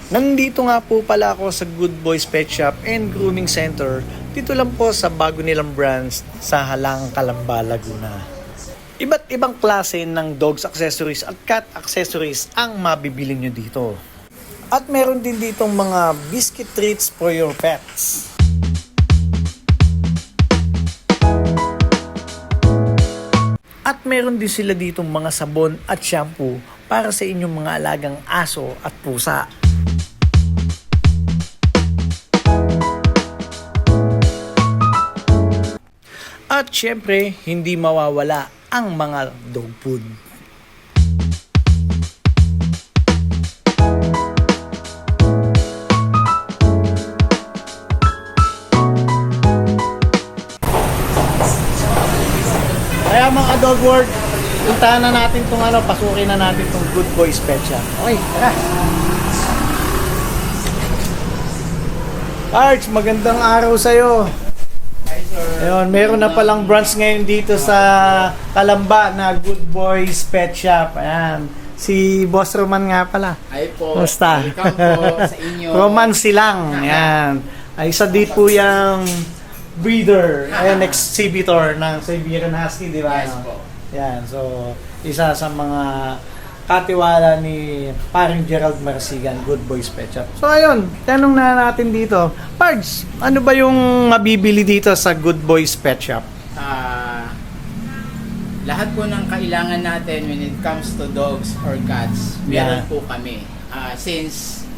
Nandito nga po pala ako sa Good Boys Pet Shop and Grooming Center. Dito lang po sa bago nilang branch sa Halang, Calamba, Laguna. Iba't ibang klase ng dogs accessories at cat accessories ang mabibili nyo dito. At meron din ditong mga biscuit treats for your pets. At meron din sila ditong mga sabon at shampoo para sa inyong mga alagang aso at pusa. At syempre, hindi mawawala ang mga dog food. Kaya mga dog world, puntahan na natin itong pasukin na natin itong Good Boys Pet Shop. Okay, tara! Arch, magandang araw sa'yo. Ayun, meron na palang branch ngayon dito sa Calamba na Good Boys Pet Shop. Ayan, si Boss Roman nga pala. Ay po, Basta. welcome po sa inyo. Roman silang. Ayan. Ay, isa din po yung breeder. Ayan, exhibitor ng Siberian Husky, di ba? Yes po. Ayan, so isa sa mga katiwala ni paring Gerald Marsigan, Good Boys Pet Shop. So ayun, tanong na natin dito. Pards, ano ba yung mabibili dito sa Good Boys Pet Shop? Lahat po ng kailangan natin when it comes to dogs or cats, meron Yeah. po kami. Since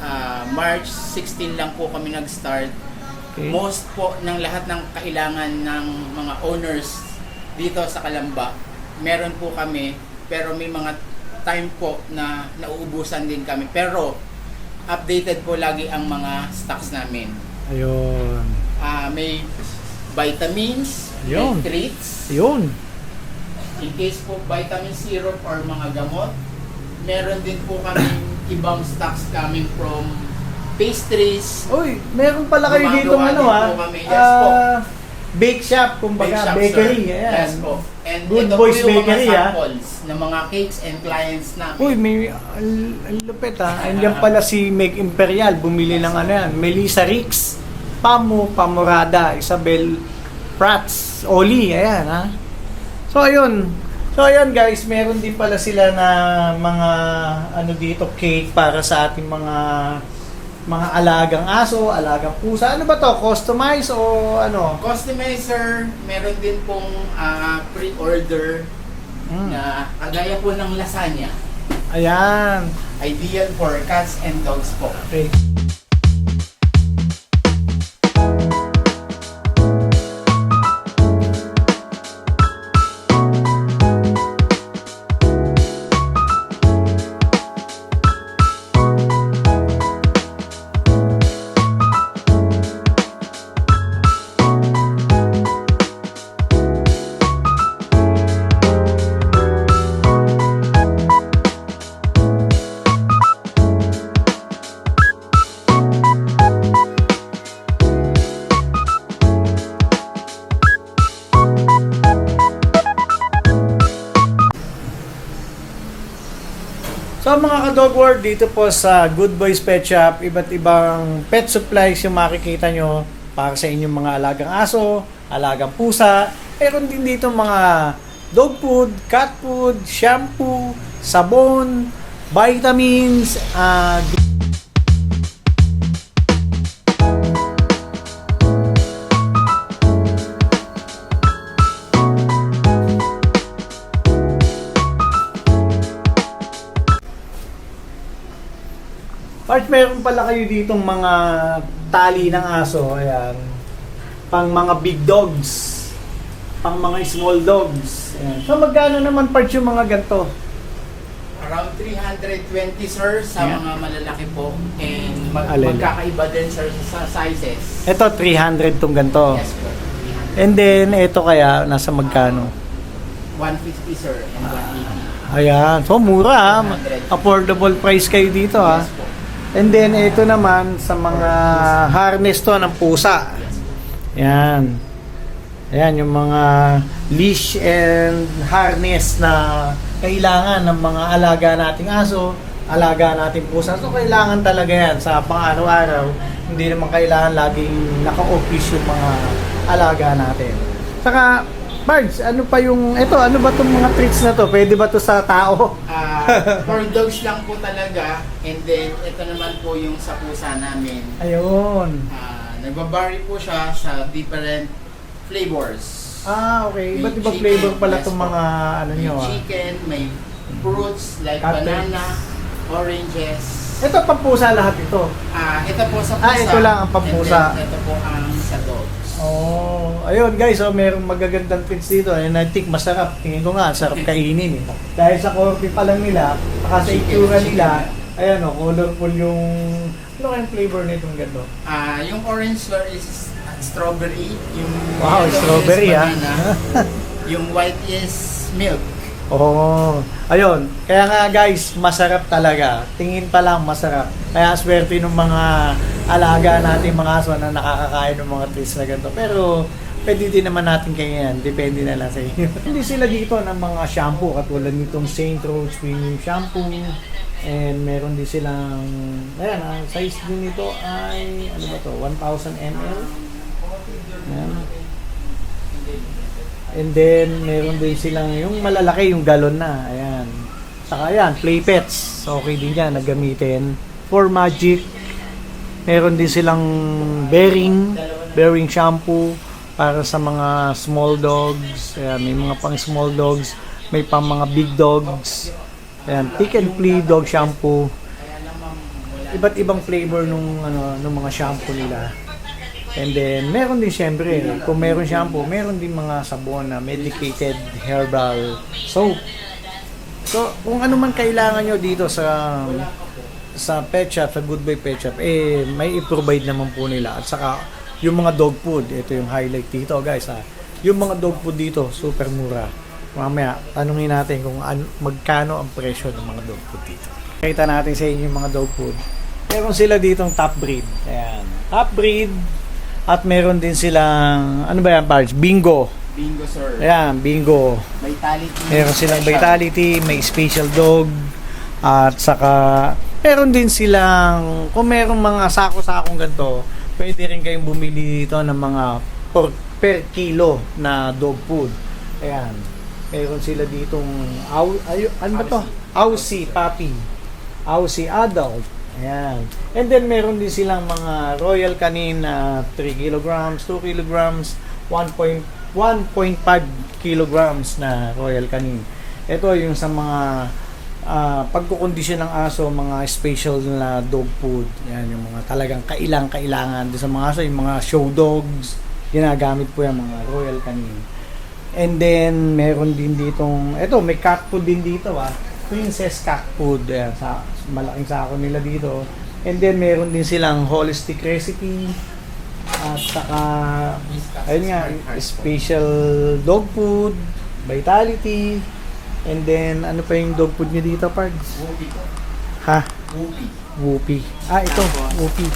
March 16 lang po kami nag-start, Okay. most po ng lahat ng kailangan ng mga owners dito sa Calamba, meron po kami, pero may mga time po na nauubusan din kami. Pero updated po lagi ang mga stocks namin. Ayun. May vitamins, Yun. may treats. Ayun. In case po vitamin syrup or mga gamot, meron din po kami ibang stocks coming from pastries. Uy, meron pala kayo dito Gumagawa din po kami. Yes po. Bake shop, kumbaga, Bake shop, bakery. sir. Ayan. Yes po. And Good ito Boys po yung Bakery, mga ah. samples ng mga cakes and clients namin. Uy, may ang lupit Andiyan pala si Meg Imperial, bumili ng Melissa Ricks, Pamu, Pamorada, Isabel Prats, Oli, ayan ha. So ayun. So ayun guys, meron din pala sila na mga dito cake para sa ating mga alagang aso, alagang pusa. Ano ba to? Customize o ano? Customizer, meron din pong pre-order na kagaya po ng lasagna. Ayan. Ideal for cats and dogs po. Okay. So mga ka-dog world, dito po sa Good Boys Pet Shop, iba't ibang pet supplies yung makikita nyo para sa inyong mga alagang aso, alagang pusa. Meron din dito mga dog food, cat food, shampoo, sabon, vitamins, Part, meron pala kayo ditong mga tali ng aso, ayan. Pang mga big dogs, pang mga small dogs. Ayan. So magkano naman part yung mga ganito? Around 320 sir sa Yeah. mga malalaki po, and Alin? magkakaiba din sir sa sizes. Ito 300 tong ganito. Yes po. 300. And then ito kaya nasa magkano? 150 sir and 180. Ayan. So mura, 100. affordable price kayo dito Yes po. And then ito naman sa mga harness to ng pusa. Yes po. Yan. Ayan, yung mga leash and harness na kailangan ng mga alaga nating aso alaga natin pusa. So, kailangan talaga yan sa pang-araw-araw. Hindi naman kailangan laging naka-office yung mga alaga natin. Saka, Bards, ano pa yung, ano ba itong mga treats na to? Pwede ba to sa tao? For dogs lang po talaga. And then, ito naman po yung sa pusa namin. Ayun. Nagbabari po siya sa different flavors. Okay. Iba't May ibang chicken, flavor pala yes itong po. mga ano May nyo chicken, may fruits like Cotton. banana, oranges. Ito pampusa lahat ito. Ito po sa pusa. Ito lang ang pampusa. And then, ito po ang sa dogs. Ayun guys, merong magagandang treats dito. And I think masarap. Tingin ko nga, sarap kainin eh. Dahil sa coffee pa lang nila, saka sa itsura nila, ayan colorful yung, ano kayong flavor nitong ganito? Yung orange is strawberry. Yung Wow, yellow strawberry is banana. Yung white is milk. Ayun. Kaya nga guys, masarap talaga. Tingin pa lang masarap. Kaya swerte ng mga alaga natin mga aso na nakakakain ng mga treats na ganito. Pero pwede din naman natin kayo yan. Depende na lang sa inyo. Hindi sila dito ng mga shampoo katulad nitong St. Rose Premium Shampoo. And meron din silang, ayan, ang size din nito ay, ano ba to, 1,000 ml. Ayan. And then, meron din silang yung malalaki, yung galon na. Ayan. Saka yan, play pets. Okay din yan, naggamitin. For Magic, meron din silang bearing shampoo para sa mga small dogs. Ayan, may mga pang small dogs, may pang mga big dogs. Ayan, Pick and Play dog shampoo. Iba't ibang flavor nung mga shampoo nila. And then, meron din syempre, kung meron shampoo, meron din mga sabon na medicated herbal soap. So, kung ano man kailangan nyo dito sa pet shop, sa Good Boy Pet Shop, may i-provide naman po nila. At saka, yung mga dog food, ito yung highlight dito guys Yung mga dog food dito, super mura. Mamaya, tanungin natin kung magkano ang presyo ng mga dog food dito. Kita natin sa inyo yung mga dog food. Meron sila ditong top breed. Ayan, top breed. At meron din silang, ano ba yan, Barge? Bingo. Bingo, sir. Ayan, Bingo. Vitality. Meron silang Vitality, may special dog. At saka, meron din silang, kung meron mga sako-sakong ganito, pwede rin kayong bumili dito ng mga per kilo na dog food. Ayan. Meron sila ditong, ano ba to? Aussie Puppy. Aussie Adult. Ayan. And then meron din silang mga Royal Canin na 3 kilograms, 2 kilograms, 1.5 kilograms na Royal Canin. Ito yung sa mga pagkukondisyon ng aso, mga special na dog food. Yan yung mga talagang kailangan din sa mga aso, yung mga show dogs. Ginagamit po yung mga Royal Canin. And then meron din ditong, may cat food din dito Princess Cat Food. Ayan, malaking sako nila dito. And then meron din silang holistic recipe. At saka ayun nga, special dog food, Vitality. And then ano pa yung dog food nyo dito, Pards? Whoopie po. Ha? Whoopie. Whoopie. Ito, Whoopie.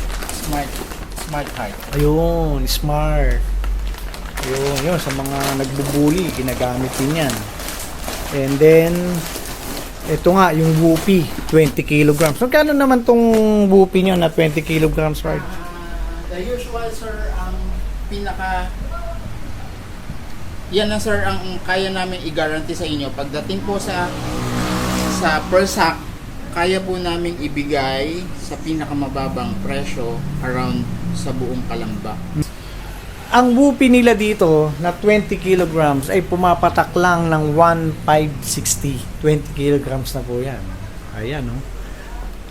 Smart Heart. Ayun, smart. Yun, sa mga nagbubuli, ginagamit din yan. And then ito nga, yung Whoopie, 20 kilograms. So, kano naman tong Whoopie nyo na 20 kilograms, right? The usual, sir, ang pinaka... Yan lang, sir, ang kaya namin i-guarantee sa inyo. Pagdating po sa per sack, kaya po namin ibigay sa pinakamababang presyo around sa buong Kalamba. Ang Whoopie nila dito na 20 kilograms ay pumapatak lang ng 1,560. 20 kilograms na po yan. Ayan,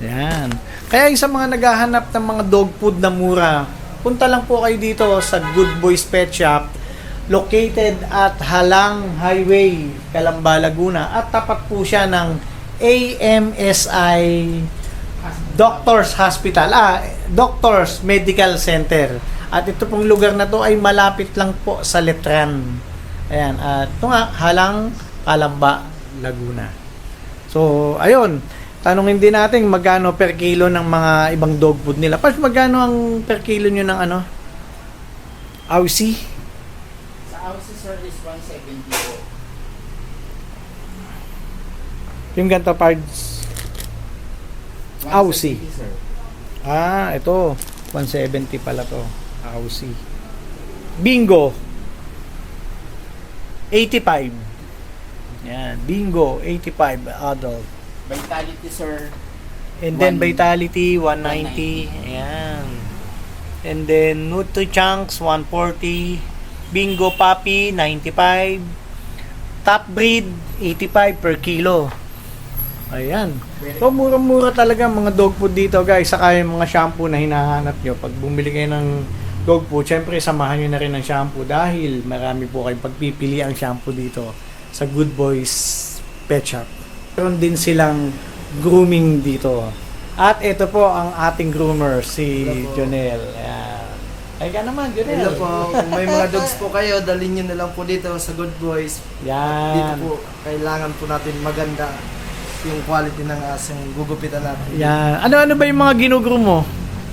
Yan. Kaya yung sa mga naghahanap ng mga dog food na mura, punta lang po kayo dito sa Good Boys Pet Shop, located at Halang Highway, Calamba, Laguna. At tapat po siya ng AMSI Doctors Hospital. Doctors Medical Center. At ito pong lugar na to ay malapit lang po sa Letran. Ayan. At ito nga, Halang, Calamba, Laguna. So, ayun. Tanungin din natin magkano per kilo ng mga ibang dog food nila. Pas magkano ang per kilo nyo ng Aussie? Sa Aussie, sir, is 170 po. Yung ganito, Pards. Aussie. 170, sir. Ito. 170 pala to. Aussie. Bingo. 85. Yan. Bingo. 85 adult. Vitality, sir. And then One- Vitality 190. Ayan. And then Nutri-Chunks 140. Bingo Puppy 95. Top Breed 85 per kilo. Ayan. So murang-mura talaga ang mga dog food dito, guys. Saka yung mga shampoo na hinahanap nyo. Pag bumili kayo ng dog food, syempre samahan nyo na rin ng shampoo dahil marami po kayong pagpipili ang shampoo dito sa Good Boys Pet Shop. Meron din silang grooming dito. At ito po ang ating groomer, si Hello po. Jonel. Ayan. Ay ka naman, Jonel. Hello po, kung may mga dogs po kayo, dalhin nyo na lang po dito sa Good Boys. Dito Yan. po, kailangan po natin maganda yung quality ng asong gugupitan natin. Yan. Ano-ano ba yung mga ginugroom mo?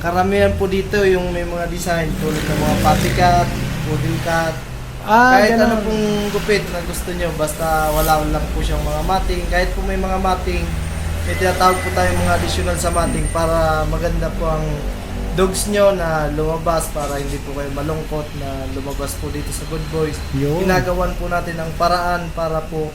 Karamihan po dito yung may mga design tulad ng mga puppy cat, poodle cat. Kahit ganun. ano pong gupit na gusto nyo, basta wala lang po siyang mga mating. Kahit po may mga mating, may tinatawag po tayong mga additional sa mating para maganda po ang dogs nyo na lumabas para hindi po kayo malungkot na lumabas po dito sa Good Boys. Yun. Ginagawan po natin ang paraan para po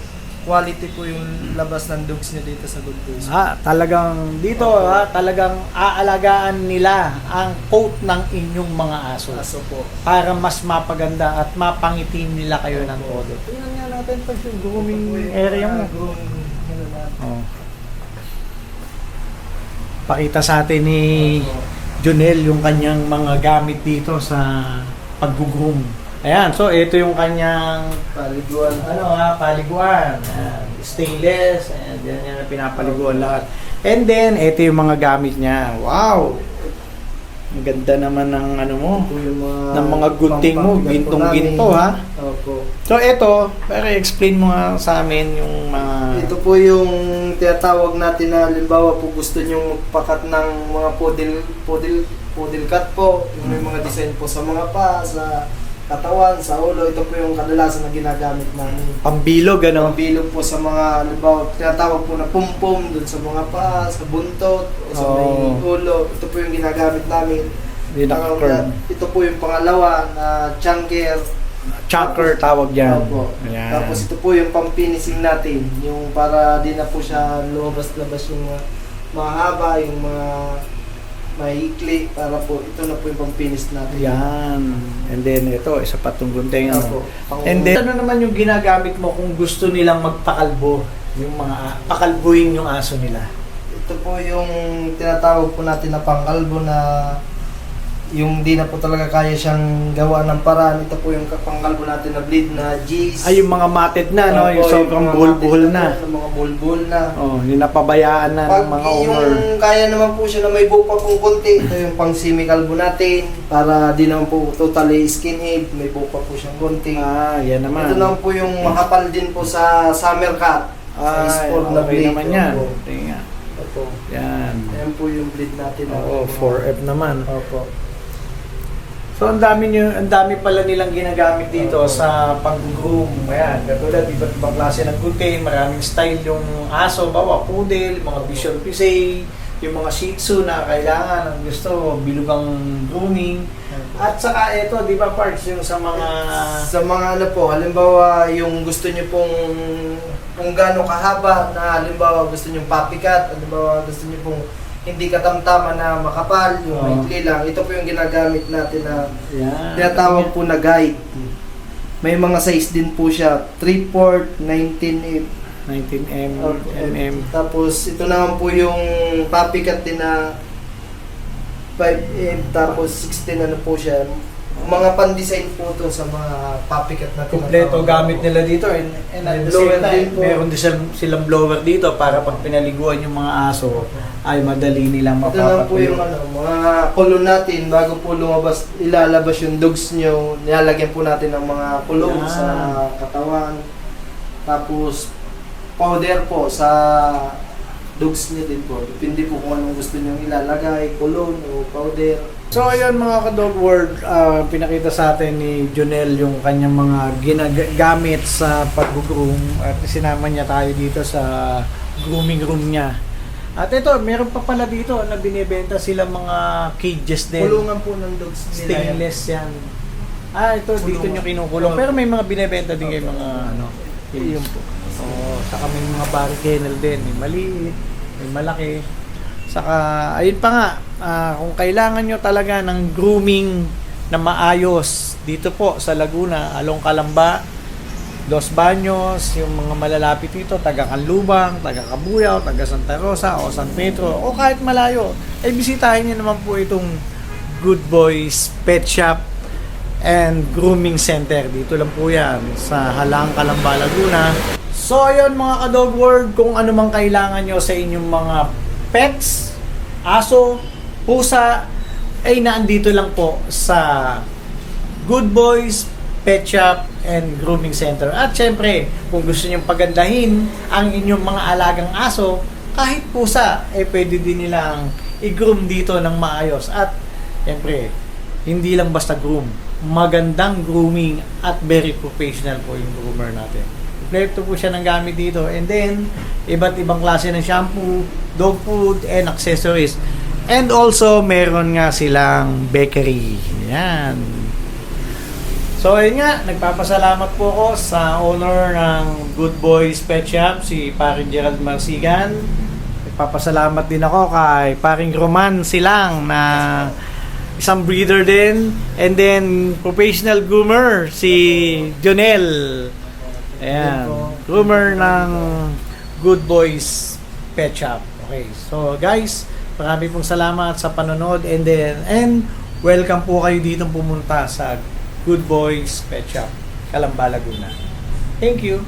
quality po yung labas ng dogs nyo dito sa Good Boys. Talagang dito, talagang aalagaan nila ang coat ng inyong mga aso Aso po. para mas mapaganda at mapangitin nila kayo ng todo. Tingnan nga natin pa yung grooming area mo. Grooming, ano natin. Oh. Pakita sa atin ni Jonel yung kanyang mga gamit dito sa pag-groom. Ayan, so ito yung kanyang Paliguan. paliguan. Ayan, stainless, and yan yung pinapaliguan lahat. And then, ito yung mga gamit niya. Wow! Ang ganda naman ng ano mo, Po yung ng mga gunting mo, pampangbigan po gintong-ginto namin. ha. Opo. So ito, pero explain mo nga sa amin yung mga... Ito po yung tinatawag natin na halimbawa po gusto nyo magpakat ng mga poodle cut po. Yung may mga design po sa mga pa, sa katawan, sa ulo. Ito po yung kadalasan na ginagamit namin. Pambilog, ano? Pambilog po sa mga, halimbawa, tinatawag po na pum-pum dun sa mga paa, sa buntot, o sa may ulo. Ito po yung ginagamit namin. Curve. Ito po yung pangalawa na chunker. Choker tawag yan. Opo. Ayan. Tapos ito po yung pampinising natin. Yung para di na po siya lumabas-labas yung mga mahaba, yung mga maikli. Para po, ito na po yung pampinis natin. Yan. And then ito, isa pa itong gunting. Opo. And then, ano naman yung ginagamit mo kung gusto nilang magpakalbo? Yung mga pakalbuhin yung aso nila. Ito po yung tinatawag po natin na pangkalbo na yung di na po talaga kaya siyang gawa ng paraan. Ito po yung pangkalbo natin na bleed na G's. Ay, yung mga matted na, no? Yung sobrang buhol-buhol na. Yung mga buhol-buhol na. Oh, yung napabayaan na ng mga owner. Yung kaya naman po siya na may buhok pa pong konti, ito yung pang semi-kalbo natin para di naman po totally skinhead, may buhok pa po siyang konti. Yan naman. Ito naman po yung makapal din po sa summer cut. Sa sport na okay bleed. naman yan. Opo. Tingnan. Opo. Yan. Ayan po yung bleed natin. Oo, 4F naman. Opo. So ang dami pala nilang ginagamit dito sa pag-groom. Ayan, katulad iba't ibang klase ng gunting, maraming style yung aso, bawa poodle, mga Bichon Frise, yung mga Shih Tzu na kailangan ang gusto bilugang grooming. At saka ito, di ba parts yung sa mga Sa mga ano po, halimbawa yung gusto niyo pong kung gaano kahaba na halimbawa gusto niyo puppy cat, halimbawa gusto niyo pong hindi katamtaman na makapal, yung Oo. maikli lang. Ito po yung ginagamit natin na yan. tinatawag po na guide. May mga size din po siya, 3/4, 19 19 mm. Tapos ito naman po yung puppy cat din na 5 tapos 16 ano po siya. Mga pan-design po to sa mga puppy cat na Kompleto tinatawag gamit po. nila dito and at the Blower same time, din po. meron din silang blower dito para pag pinaliguan yung mga aso ay madali nilang Ito na po yung mapapatuyo. mga kulon natin bago po lumabas, ilalabas yung dogs nyo, nilalagyan po natin ng mga kulong Yan. sa katawan. Tapos powder po sa dogs nyo din po. Depende po kung anong gusto nyo ilalagay, kulon o powder. So ayun mga ka-dog world, pinakita sa atin ni Jonel yung kanyang mga ginagamit sa pag-groom at sinama niya tayo dito sa grooming room niya. At ito, meron pa pala dito na binibenta sila mga cages din. Kulungan po ng dogs nila yan. Stainless yan. Ito, dito Kulungan. nyo kinukulong. Pero may mga binibenta din kayo mga ano. Yun po. Oo, saka may mga barrel kennel din. May maliit, may malaki. Saka, ayun pa nga, kung kailangan nyo talaga ng grooming na maayos dito po sa Laguna, along Calamba, Los Baños, yung mga malalapit dito, taga Canlubang, taga Cabuyao, taga Santa Rosa, o San Pedro, o kahit malayo, ay bisitahin nyo naman po itong Good Boys Pet Shop and Grooming Center. Dito lang po yan, sa Halang, Calamba, Laguna. So, ayun mga ka-dog world, kung ano mang kailangan nyo sa inyong mga pets, aso, pusa, ay naandito lang po sa Good Boys Pet Shop and Grooming Center. At syempre, kung gusto nyo pagandahin ang inyong mga alagang aso, kahit pusa, pwede din nilang i-groom dito ng maayos. At syempre, hindi lang basta groom, magandang grooming at very professional po yung groomer natin. Kompleto po siya ng gamit dito. And then, iba't ibang klase ng shampoo, dog food, and accessories. And also, meron nga silang bakery. Yan. So, ayun nga, nagpapasalamat po ako sa owner ng Good Boys Pet Shop, si Paring Gerald Marsigan. Nagpapasalamat din ako kay Paring Roman Silang na isang breeder din. And then, professional groomer, si Jonel. Ayan, groomer ng Good Boys Pet Shop. Okay, so guys, marami pong salamat sa panonood and welcome po kayo dito pumunta sa Good Boys Pet Shop, Calamba, Laguna. Thank you.